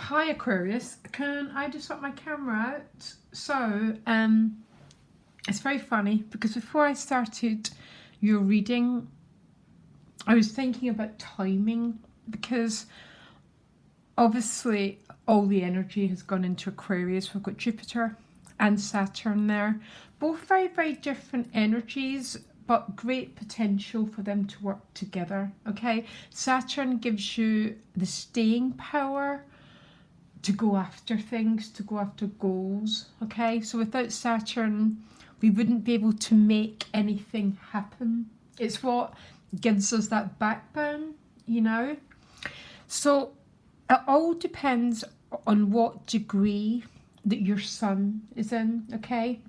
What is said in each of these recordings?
Hi Aquarius, can I just swap my camera out? So, it's very funny because before I started your reading, I was thinking about timing because obviously all the energy has gone into Aquarius. We've got Jupiter and Saturn there, both very, very different energies, but great potential for them to work together, okay? Saturn gives you the staying power to go after things, to go after goals, okay? So without Saturn, we wouldn't be able to make anything happen. It's what gives us that backbone, you know? So it all depends on what degree that your sun is in, okay?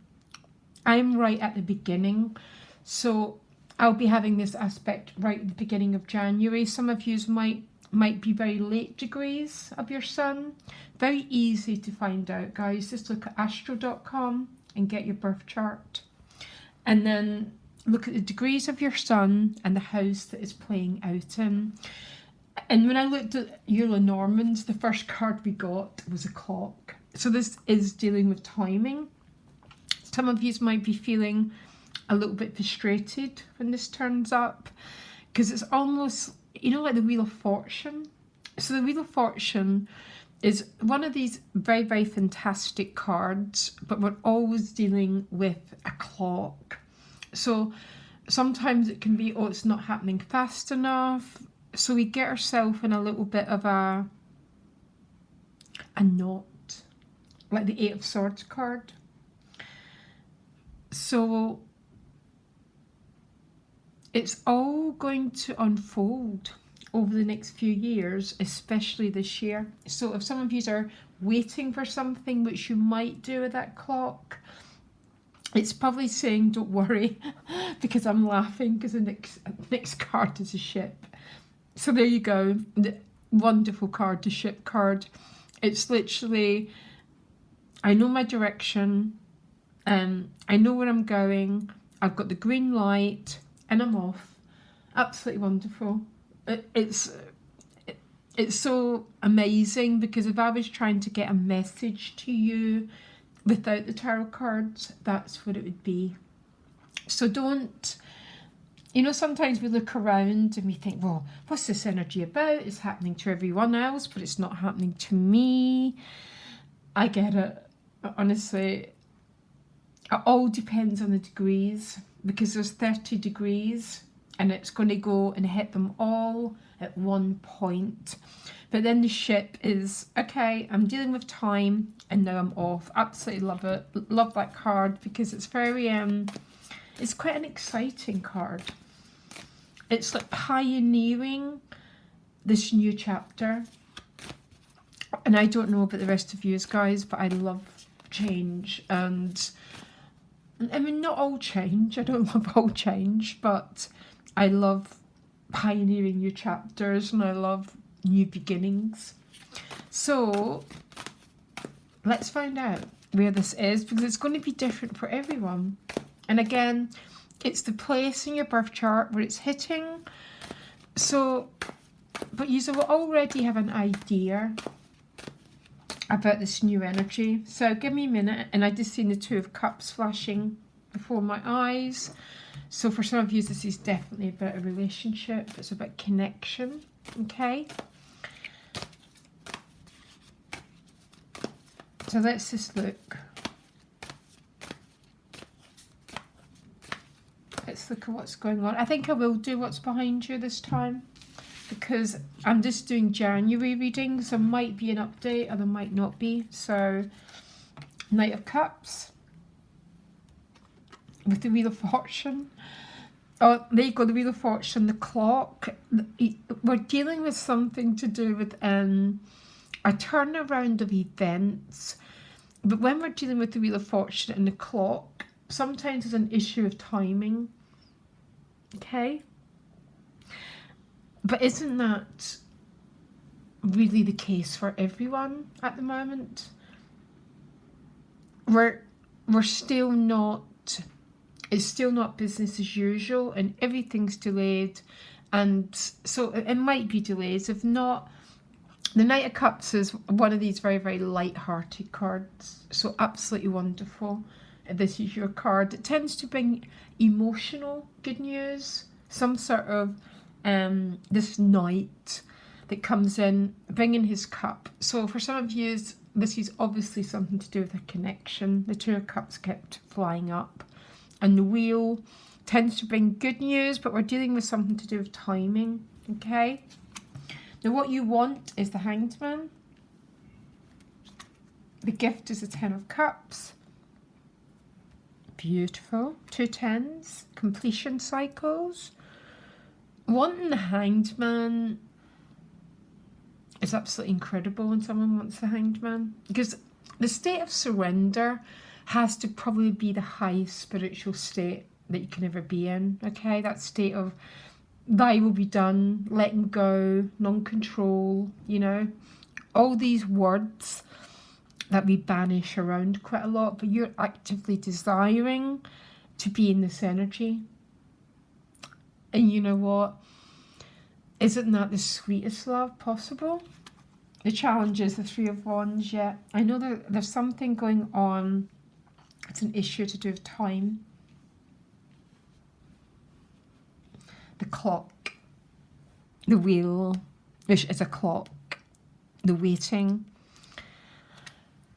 I'm right at the beginning, so I'll be having this aspect right at the beginning of January. Some of you might be very late degrees of your sun. Very easy to find out, guys. Just look at astro.com and get your birth chart. And then look at the degrees of your sun and the house that is playing out in. And when I looked at Lenormand's, the first card we got was a clock. So this is dealing with timing. Some of you might be feeling a little bit frustrated when this turns up because it's almost, you know, like the Wheel of Fortune. So the Wheel of Fortune is one of these very, very fantastic cards, but we're always dealing with a clock. So sometimes it can be, oh, it's not happening fast enough. So we get ourselves in a little bit of a knot, like the Eight of Swords card. So it's all going to unfold over the next few years, especially this year. So if some of you are waiting for something, which you might do with that clock, it's probably saying don't worry, because I'm laughing because the next card is a ship. So there you go, the wonderful card, the ship card. It's literally, I know my direction, I know where I'm going, I've got the green light and I'm off. Absolutely wonderful. It's so amazing because if I was trying to get a message to you without the tarot cards, that's what it would be. So don't, you know, sometimes we look around and we think, well, what's this energy about? It's happening to everyone else, but it's not happening to me. I get it. Honestly, it all depends on the degrees because there's 30 degrees and it's going to go and hit them all at one point. But then the ship is, okay, I'm dealing with time and now I'm off. Absolutely love it. Love that card because it's very, it's quite an exciting card. It's like pioneering this new chapter. And I don't know about the rest of you guys, but I love change. And I mean, not all change. I don't love all change, but I love pioneering new chapters and I love new beginnings. So let's find out where this is because it's going to be different for everyone. And again, it's the place in your birth chart where it's hitting. So, but you will already have an idea about this new energy. So give me a minute, and I just seen the Two of Cups flashing before my eyes. So for some of you, this is definitely about a relationship. It's about connection, okay? So let's just look. Let's look at what's going on. I think I will do what's behind you this time because I'm just doing January readings. There might be an update or there might not be. So Knight of Cups with the Wheel of Fortune. Oh, there you go, the Wheel of Fortune, the clock. We're dealing with something to do with a turnaround of events. But when we're dealing with the Wheel of Fortune and the clock, sometimes there's an issue of timing. Okay? But isn't that really the case for everyone at the moment? We're still not, it's still not business as usual and everything's delayed. And so it might be delays. If not, The Knight of Cups is one of these very, very light-hearted cards. So absolutely wonderful. This is your card. It tends to bring emotional good news. Some sort of this knight that comes in bringing his cup. So for some of you, this is obviously something to do with a connection. The Two of Cups kept flying up. And the Wheel tends to bring good news, but we're dealing with something to do with timing. Okay? Now what you want is the Hanged Man. The gift is the Ten of Cups. Beautiful. 2 tens. Completion cycles. Wanting the Hanged Man is absolutely incredible when someone wants the Hanged Man. Because the state of surrender has to probably be the highest spiritual state that you can ever be in. Okay? That state of thy will be done, letting go, non-control, you know, all these words that we banish around quite a lot, but you're actively desiring to be in this energy. And you know what? Isn't that the sweetest love possible? The challenge is the Three of Wands, yeah. I know that there's something going on. It's an issue to do with time. The clock, the wheel, which is a clock, the waiting.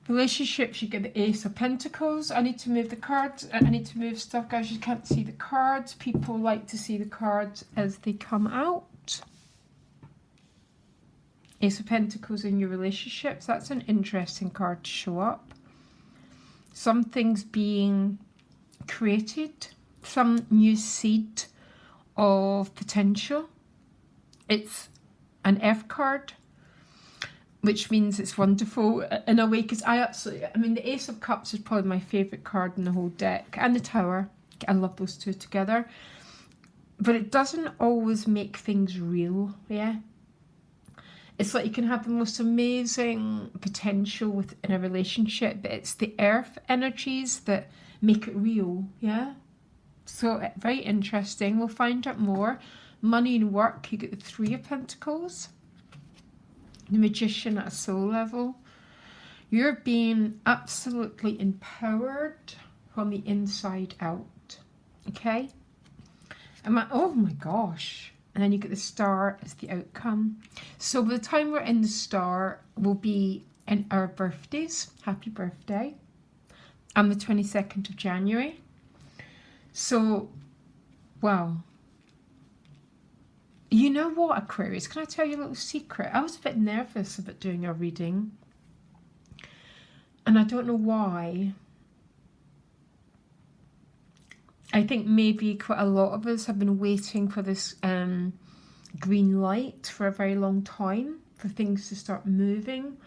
Relationships, you get the Ace of Pentacles. I need to move the cards. I need to move stuff, guys. You can't see the cards. People like to see the cards as they come out. Ace of Pentacles in your relationships. That's an interesting card to show up. Something's being created. Some new seed of potential. It's an F card, which means it's wonderful in a way, because I mean, the Ace of Cups is probably my favourite card in the whole deck, and the Tower. I love those two together. But it doesn't always make things real, yeah? It's like you can have the most amazing potential within a relationship, but it's the earth energies that make it real, yeah? So very interesting. We'll find out more. Money and work, you get the Three of Pentacles. The Magician at a soul level. You're being absolutely empowered from the inside out. Okay? Oh my gosh. And then you get the Star as the outcome. So by the time we're in the Star, we'll be in our birthdays. Happy birthday. On the 22nd of January. So, wow. You know what, Aquarius? Can I tell you a little secret? I was a bit nervous about doing a reading. And I don't know why. I think maybe quite a lot of us have been waiting for this green light for a very long time, for things to start moving.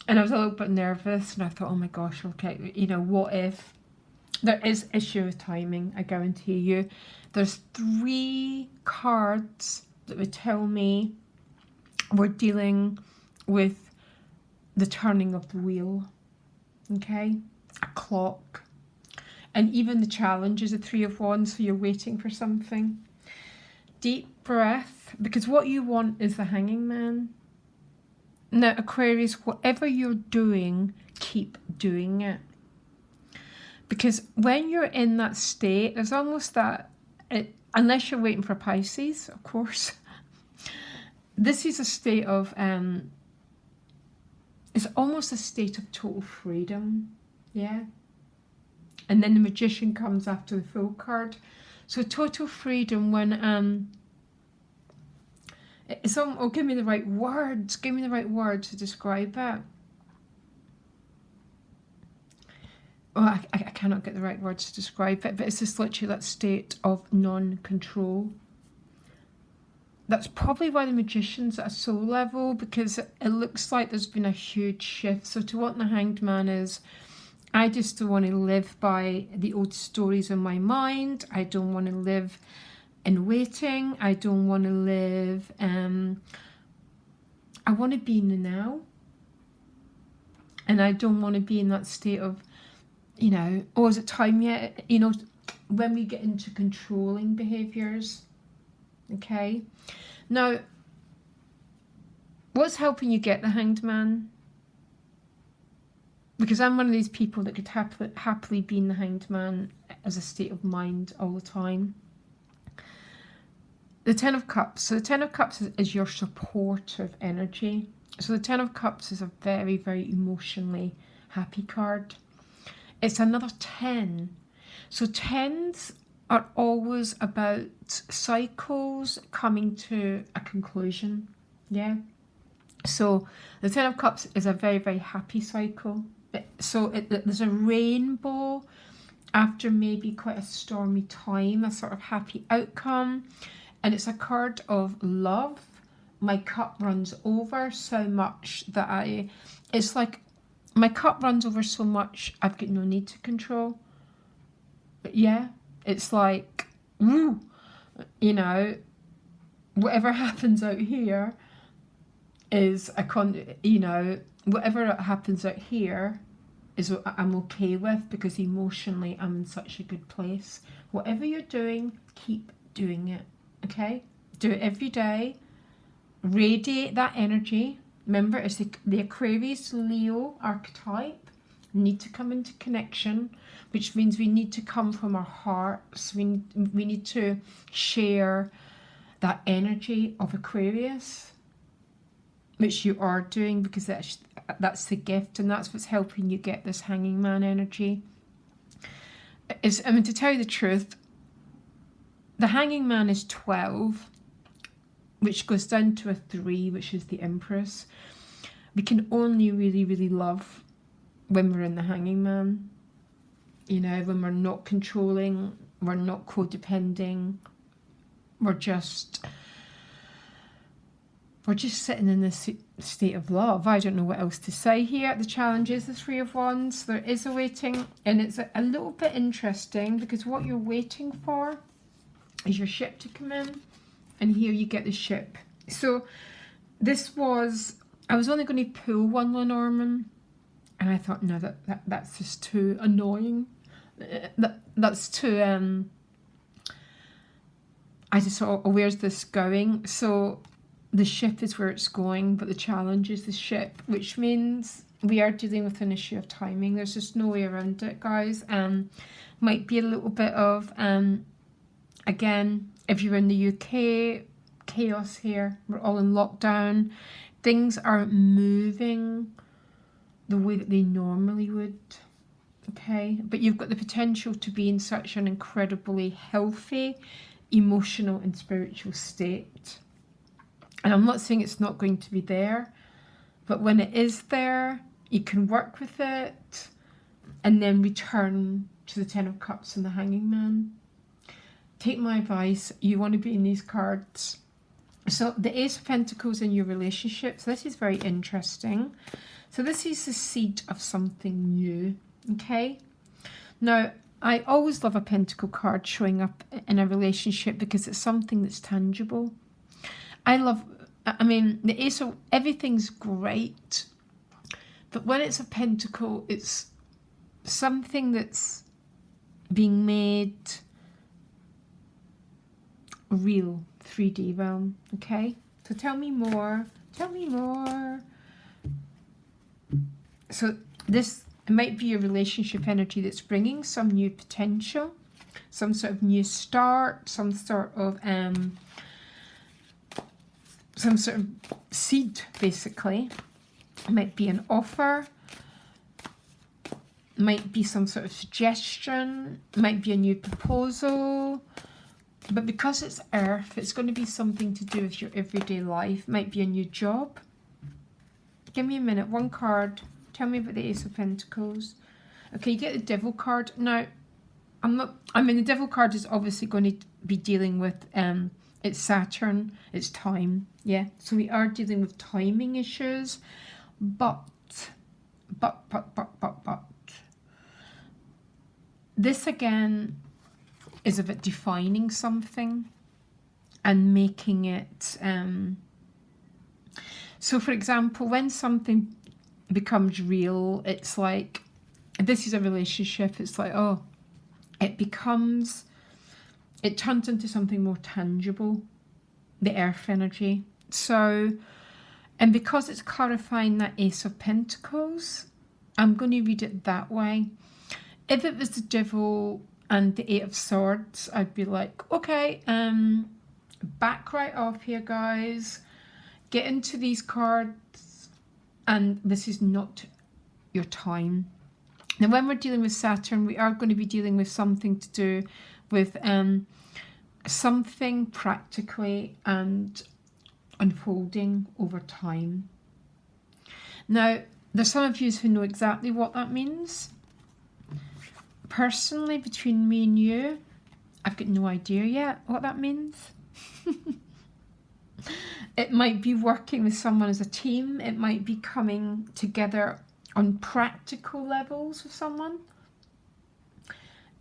And I was a little bit nervous, and I thought, oh my gosh, okay, you know, what if? There is issue with timing, I guarantee you. There's 3 cards that would tell me we're dealing with the turning of the wheel, okay? A clock. And even the challenge is a 3 of Wands, so you're waiting for something. Deep breath, because what you want is the Hanging Man. Now, Aquarius, whatever you're doing, keep doing it. Because when you're in that state, there's almost that, unless you're waiting for Pisces, of course, this is a state of, it's almost a state of total freedom, yeah? And then the Magician comes after the Fool card. So total freedom when, oh, give me the right words, to describe it. Oh, I cannot get the right words to describe it, but it's just literally that state of non-control. That's probably why the Magician's at a soul level, because it looks like there's been a huge shift. So to what the Hanged Man is, I just don't want to live by the old stories in my mind. I don't want to live in waiting. I don't want to live, I want to be in the now. And I don't want to be in that state of, you know, oh, is it time yet? You know, when we get into controlling behaviours, okay? Now, What's helping you get the Hanged Man? Because I'm one of these people that could happily be in the Hanged Man as a state of mind all the time. The Ten of Cups. So the Ten of Cups is your supportive energy. So the Ten of Cups is a very, very emotionally happy card. It's another 10. So 10s are always about cycles coming to a conclusion. Yeah. So the Ten of Cups is a very, very happy cycle. So there's a rainbow after maybe quite a stormy time, a sort of happy outcome. And it's a card of love. My cup runs over so much that it's like my cup runs over so much I've got no need to control. But yeah, it's like, woo, you know, whatever happens out here is whatever happens out here is what I'm okay with, because emotionally I'm in such a good place. Whatever you're doing, keep doing it, okay? Do it every day. Radiate that energy. Remember, it's the Aquarius Leo archetype. We need to come into connection, which means we need to come from our hearts. We need to share that energy of Aquarius, which you are doing, because that's the gift, and that's what's helping you get this Hanging Man energy. To tell you the truth, the Hanging Man is 12, which goes down to a 3, which is the Empress. We can only really, really love when we're in the Hanging Man. You know, when we're not controlling, we're not codepending, we're just sitting in this state of love. I don't know what else to say here. The challenge is the Three of Wands. There is a waiting, and it's a little bit interesting, because what you're waiting for is your ship to come in, and here you get the ship. So I was only going to pull one Lenormand, and I thought, no, that's just too annoying. That's too I just thought, oh, where's this going? So the ship is where it's going, but the challenge is the ship, which means we are dealing with an issue of timing. There's just no way around it, guys. Might be a little bit of, again, if you're in the UK, chaos here. We're all in lockdown. Things aren't moving the way that they normally would. Okay, but you've got the potential to be in such an incredibly healthy, emotional and spiritual state. And I'm not saying it's not going to be there, but when it is there, you can work with it and then return to the Ten of Cups and the Hanging Man. Take my advice, you want to be in these cards. So the Ace of Pentacles in your relationships, this is very interesting. So this is the seed of something new, okay? Now, I always love a Pentacle card showing up in a relationship, because it's something that's tangible. The Ace of, everything's great, but when it's a Pentacle, it's something that's being made real, 3D realm, okay? So tell me more. So this might be a relationship energy that's bringing some new potential, some sort of new start, some sort of seed, basically. It might be an offer, might be some sort of suggestion, might be a new proposal. But because it's Earth, it's going to be something to do with your everyday life. Might be a new job. Give me a minute. One card. Tell me about the Ace of Pentacles. Okay, you get the Devil card. Now, the Devil card is obviously going to be dealing with, it's Saturn, it's time. Yeah, so we are dealing with timing issues. But. This again is about defining something and making it, so for example, when something becomes real, it's like, this is a relationship, it's like, oh, it turns into something more tangible, the Earth energy. So And because it's clarifying that Ace of Pentacles, I'm going to read it that way. If it was the Devil and the Eight of Swords, I'd be like, okay, back right off here, guys. Get into these cards, and this is not your time. Now, when we're dealing with Saturn, we are going to be dealing with something to do with something practically and unfolding over time. Now, there's some of you who know exactly what that means. Personally, between me and you, I've got no idea yet what that means. It might be working with someone as a team. It might be coming together on practical levels with someone.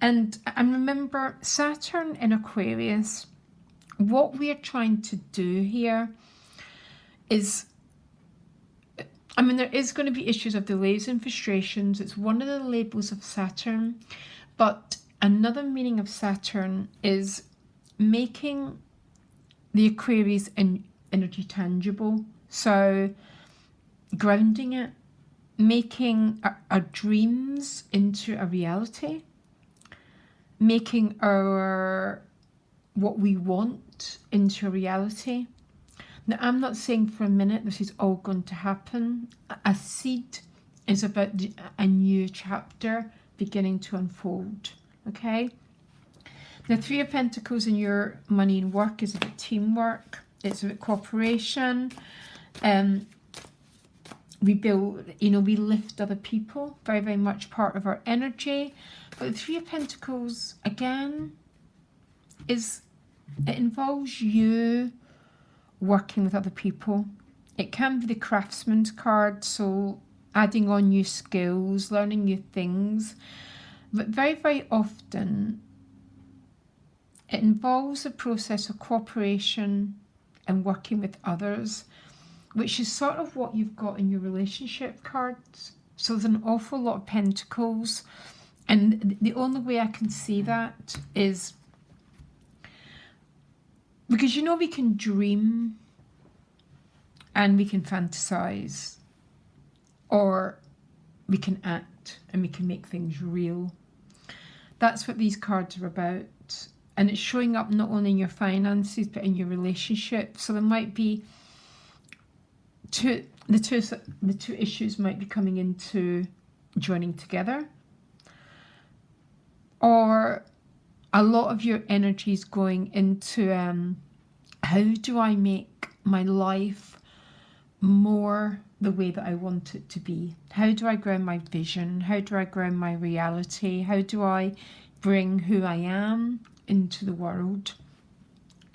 And remember, Saturn in Aquarius, what we are trying to do here is, I mean, there is going to be issues of delays and frustrations. It's one of the labels of Saturn. But another meaning of Saturn is making the Aquarius energy tangible. So grounding it, making our dreams into a reality, making what we want into a reality. Now, I'm not saying for a minute this is all going to happen. A seed is about a new chapter beginning to unfold, okay? The Three of Pentacles in your money and work is about teamwork. It's about cooperation. We build, we lift other people, very, very much part of our energy. But the Three of Pentacles, again, it involves you working with other people. It can be the craftsman's card, so adding on new skills, learning new things. But very, very often, it involves a process of cooperation and working with others, which is sort of what you've got in your relationship cards. So there's an awful lot of pentacles. And the only way I can see that is because, we can dream and we can fantasize, or we can act and we can make things real. That's what these cards are about. And it's showing up not only in your finances, but in your relationship. So there might be the two issues might be coming into joining together. Or a lot of your energy is going into how do I make my life more the way that I want it to be? How do I ground my vision? How do I ground my reality? How do I bring who I am into the world?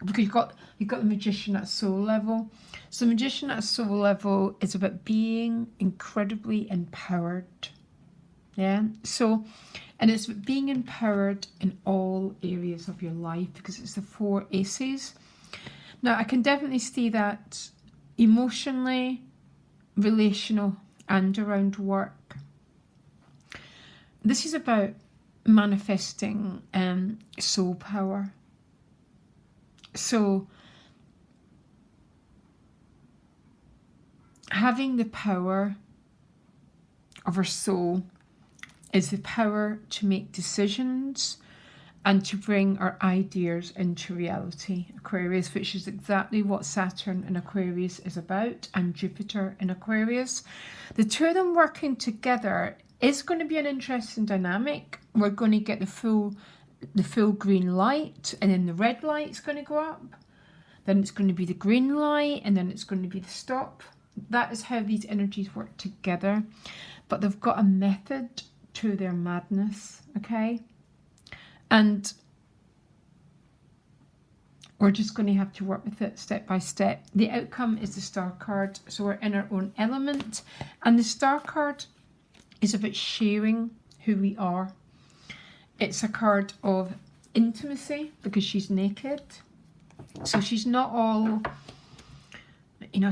Because you've got the Magician at soul level. So the Magician at soul level is about being incredibly empowered. Yeah. So, and it's about being empowered in all areas of your life, because it's the four aces. Now, I can definitely see that emotionally, relational, and around work. This is about manifesting soul power. So having the power of our soul is the power to make decisions and to bring our ideas into reality, Aquarius, which is exactly what Saturn in Aquarius is about, and Jupiter in Aquarius. The two of them working together is going to be an interesting dynamic. We're going to get the full green light, and then the red light is going to go up. Then it's going to be the green light, and then it's going to be the stop. That is how these energies work together. But they've got a method to their madness, okay? And we're just going to have to work with it step by step. The outcome is the Star card. So we're in our own element. And the Star card is about sharing who we are. It's a card of intimacy because she's naked. So she's not all,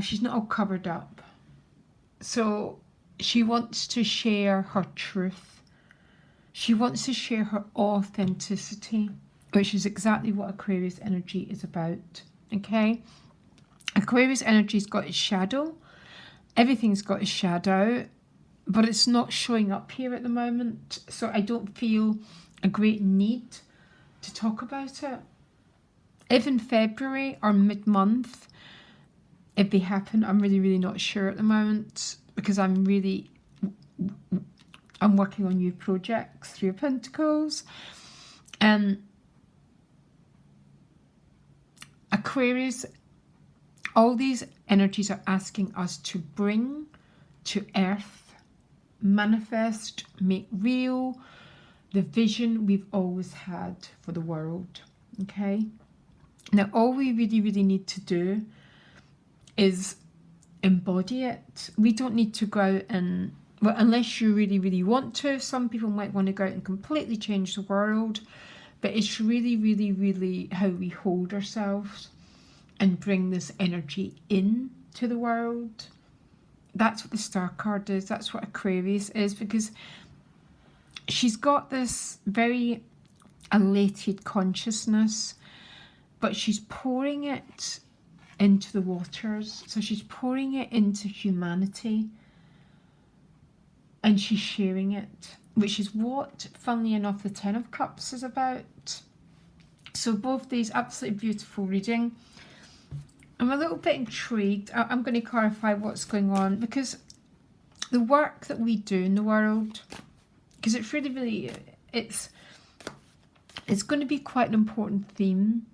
she's not all covered up. So she wants to share her truth. She wants to share her authenticity, which is exactly what Aquarius energy is about, okay? Aquarius energy's got its shadow everything's got a shadow, but it's not showing up here at the moment. So I don't feel a great need to talk about it. If in February or mid-month, if they happen, I'm really not sure at the moment, because I'm working on new projects, Three of Pentacles. Aquarius, all these energies are asking us to bring to earth, manifest, make real the vision we've always had for the world. Okay? Now, all we really need to do is embody it. We don't need to go out and, well, unless you really want to. Some people might want to go out and completely change the world, but it's really how we hold ourselves and bring this energy in to the world. That's what the Star card is. That's what Aquarius is, because she's got this very elated consciousness, but she's pouring it into the waters. So she's pouring it into humanity, and she's sharing it, which is what, funnily enough, the Ten of Cups is about. So both these, absolutely beautiful reading. I'm a little bit intrigued. I'm going to clarify what's going on, because the work that we do in the world, because it's really, it's going to be quite an important theme.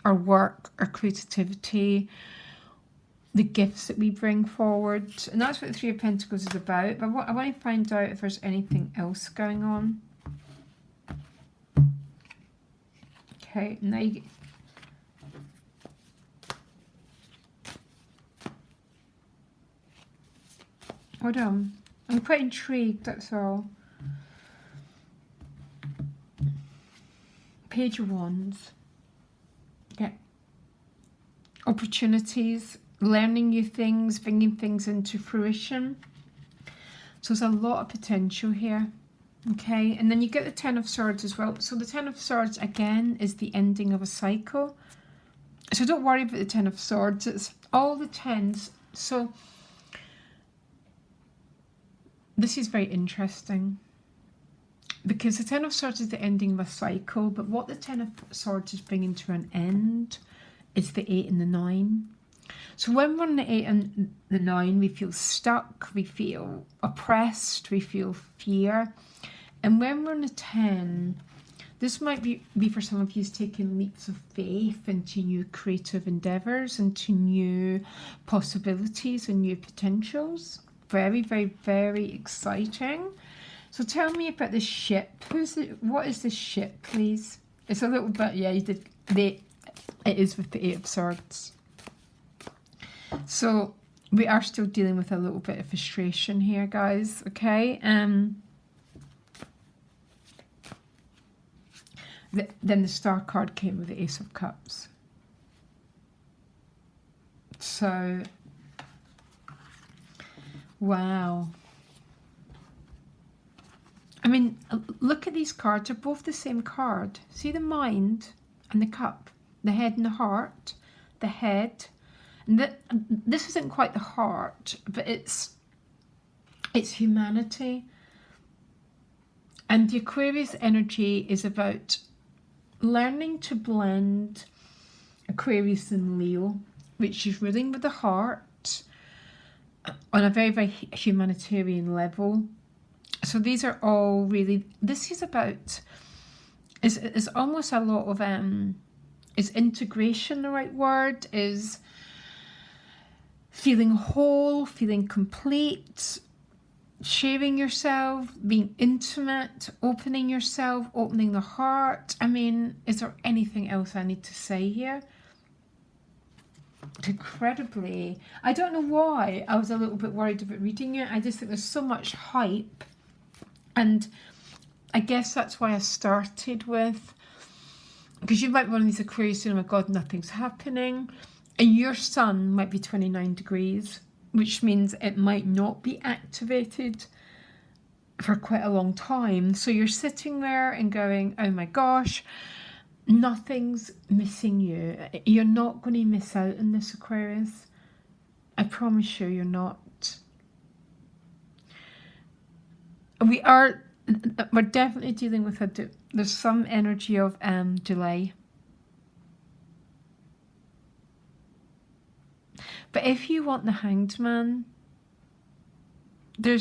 Our work, our creativity, the gifts that we bring forward. And that's what the Three of Pentacles is about. But I want to find out if there's anything else going on. Okay, now you get... Hold on. I'm quite intrigued, that's all. Page of Wands. Yeah. Opportunities, learning new things, bringing things into fruition. So there's a lot of potential here. Okay, and then you get the Ten of Swords as well. So the Ten of Swords, again, is the ending of a cycle. So don't worry about the Ten of Swords. It's all the tens. So this is very interesting, because the Ten of Swords is the ending of a cycle, but what the Ten of Swords is bringing to an end is the 8 and the 9. So when we're on the 8 and the 9, we feel stuck, we feel oppressed, we feel fear. And when we're on the 10, this might be for some of you taking leaps of faith into new creative endeavours, into new possibilities and new potentials. Very exciting. So tell me about the ship. What is the ship, please? It's a little bit, yeah, you did. It is with the 8 of Swords. So we are still dealing with a little bit of frustration here, guys. Okay. Then the Star card came with the Ace of Cups. So, wow. I mean, look at these cards. They're both the same card. See the mind and the cup, the head and the heart, the head. And this isn't quite the heart, but it's humanity. And the Aquarius energy is about learning to blend Aquarius and Leo, which is ruling with the heart on a very humanitarian level. So these are all really, this is about, is almost a lot of, is integration the right word? Is feeling whole, feeling complete, sharing yourself, being intimate, opening yourself, opening the heart. I mean, is there anything else I need to say here? Incredibly, I don't know why I was a little bit worried about reading it. I just think there's so much hype. And I guess that's why I started with, because you might be one of these Aquarius, oh my God, nothing's happening. And your sun might be 29 degrees, which means it might not be activated for quite a long time. So you're sitting there and going, oh my gosh, nothing's missing you. You're not going to miss out on this, Aquarius. I promise you, you're not. we're definitely dealing with there's some energy of delay. But if you want the Hanged Man, when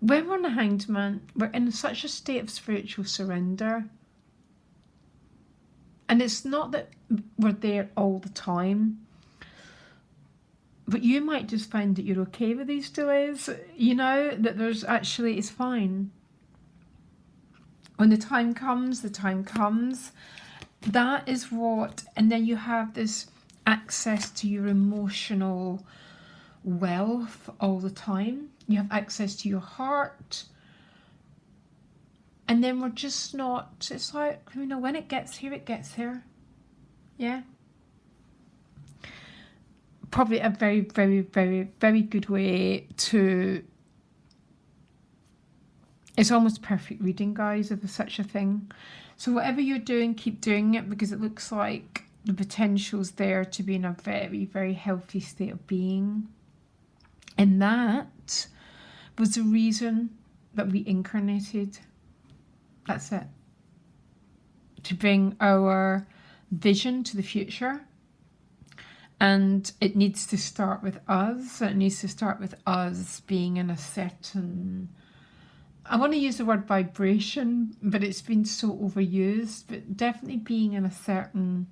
we're on the Hanged Man, we're in such a state of spiritual surrender. And it's not that we're there all the time, but you might just find that you're okay with these delays, that there's actually, it's fine. When the time comes, the time comes. That is what, and then you have this access to your emotional wealth all the time. You have access to your heart. And then we're just not, it's like, when it gets here, it gets here. Yeah. Probably a very, very, very, very good way to, it's almost perfect reading, guys, if there's such a thing. So whatever you're doing, keep doing it, because it looks like the potential's there to be in a very, very healthy state of being. And that was the reason that we incarnated. That's it. To bring our vision to the future. And it needs to start with us. It needs to start with us being in a certain, I want to use the word vibration, but it's been so overused, but definitely being in a certain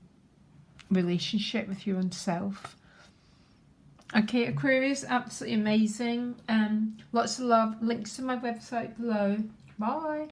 relationship with your own self. Okay, Aquarius, absolutely amazing. Lots of love. Links to my website below. Bye.